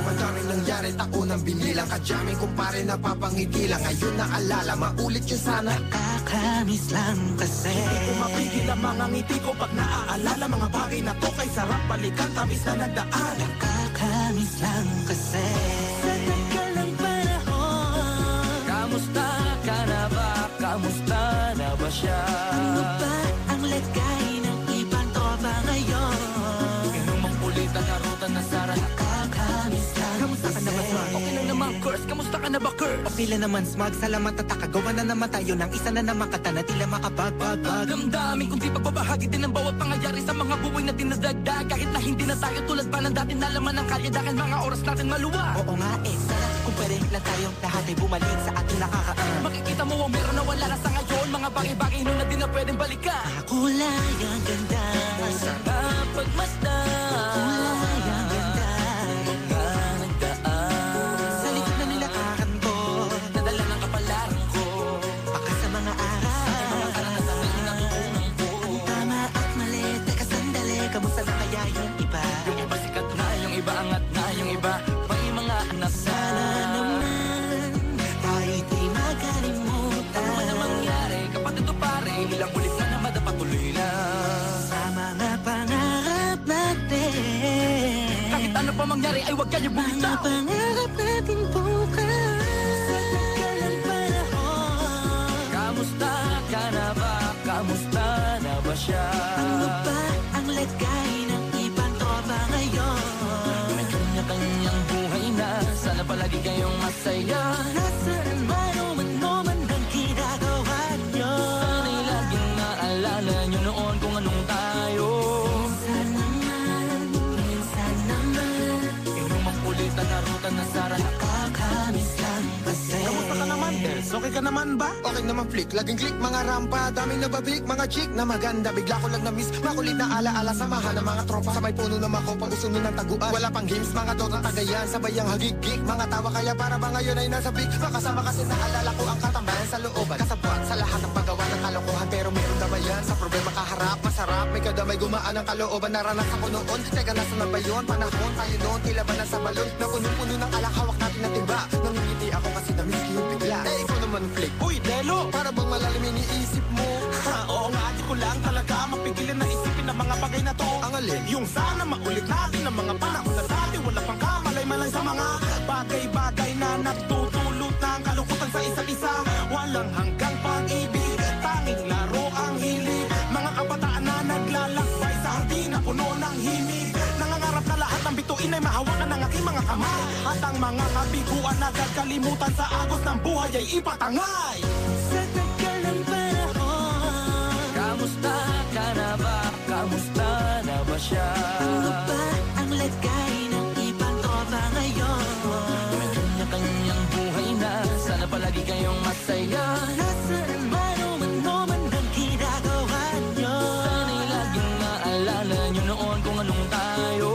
Madaming nangyari, taunang binilang, kadyaming kumpare napapangiti lang. Ngayon naalala, maulit yun sana. Nakakamiss lang kasi hindi ko mapigil ang mga ngiti ko pag naaalala. Mga bagay na to kay sarap balikan, tamis na nagdaan. Nakakamiss lang kasi sa tagal ng panahon. Kamusta ka na ba? Kamusta na ba siya? Ano ba ang lagay ng ibang tropa ngayon? Inumang ulit ang narutan na Sara. Nakakamiss lang Kamusta ka na ba, Smug? Okay lang naman, Curse. Kamusta ka na ba, Curse? Okay lang naman, Smug. Salamat at takagawa na naman tayo ng isa na naman kata na tila makapagbag. Damdamin kung di pagbabahagi din ang bawat pangyayari sa mga buhay na dinadagdag. Kahit na hindi na tayo tulad pa ng dati na laman ng kalye dahil mga oras natin maluwa. Oo nga sana kung pwede lang tayong lahat ay bumalik sa ating nakakaan. Makikita mo ang meron na wala na sa ngayon. Mga bagay-bagay nun na di na pwedeng balikan. kulay ang ganda. Sana pagmasdan Kulay ang ganda. mga nagdaan. Sa likod na nilakaran ko, Nadala ng kapalaran ko. baka sa mga araw. Mga karanasan na natutunan ko. Tama at mali, teka sandali, kamusta na kaya yung iba? Yung iba sikat na, yung iba angat na, yung iba may mga anak na. Sana naman tayo'y di makalimutan. Ano man ang mangyari, kapatid o pare, ilang ulit na na madapatuloy na. Sa mga pangarap natin. Kahit ano pa mangyari ay huwag kayo Mga bumitaw. pangarap natin bukas. Sa tagal ng panahon. Kamusta ka na ba? Kamusta na ba siya? Ano ba ang lagay ng ibang tropa ngayon? May kanya-kanyang buhay na, sana palagi kayong masaya. Nasaan man o man ang ginagawa nyo? Sana'y laging naalala nyo noon kung anong tayo. Minsan naman Inumang ulit ang narutan na Sara. nakakamiss lang kasi. Kamusta ka naman, Tels? Okay ka naman ba? Okay naman flick, laging click, mga rampa, daming nababik, mga chick na maganda. Bigla ko lang na-miss, makulit na alaala, samahan ng mga tropa. Sa may puno na makopa, usunin ng taguan. Wala pang games, mga dotang tagayan, sabay ang hagigik. Mga tawa kaya para ba ngayon ay nasa big. Makasama kasi naalala ko ang katambayan sa looban. Kasabwat sa lahat ng paggawa ng kalokohan, pero meron damayan. Sa problema kaharap, masarap, may kadamay gumaan ang kalooban. Naranasan ko noon, teka nasa na ba yun? Panahon tayo noon, tila ba nasa balon? Na puno-puno ng alak, hawak natin na timba. Nangingiti ako kasi na-miss ko yung bigla. Eh, ikaw naman flick. Uy, Delo! Para bang malalim iniisip mo? Ha, oo nga, di ko lang talaga mapigilan na isipin ang mga bagay na to. Ang alin? Yung sana maulit natin ang mga panahon na dati. Wala pang kamalay-malay sa mga bagay-bagay na nagtutulot ng kalungkutan sa isa't isa. Walang hanggang pag-ibig, tanging laro ang hilig. Mga kabataan na naglalakbay sa hardin na puno ng himig. Nangangarap na lahat ng bituin ay mahawakan ng aking mga kamay. At ang mga kabiguan na kalimutan sa agos ng buhay ay ipatangay. Sa tagal ng panahon. Kamusta ka na ba? Kamusta na ba siya? Ano ba ang lagay ng ibang tropa ngayon? May kanya-kanyang buhay na, sana palagi kayong masaya. Nasaan man o man ang ginagawa nyo? Sana'y laging maalala nyo noon kung anong tayo.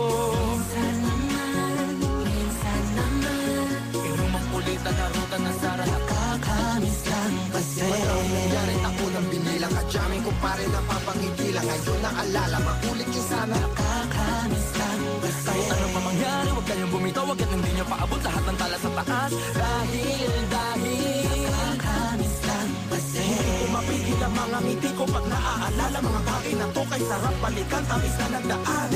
Minsan naman Inumang ulit ang narutan na Sara. nakakamiss lang kasi. Nangyari ako ng binilang, kadyaming kumpare napapangiti lang. Ngayon naalala, maulit yung sana. Nakakamiss lang kasi. Kahit ano pa mangyari, huwag kayong bumitaw. Huwag yan hindi nyo paabot lahat ng tala sa taas. Dahil Nakakamiss lang kasi. Hindi ko mapigil ang mga ngiti ko pag naaalala. Mga bagay na to kay sarap balikan, tamis na nagdaan.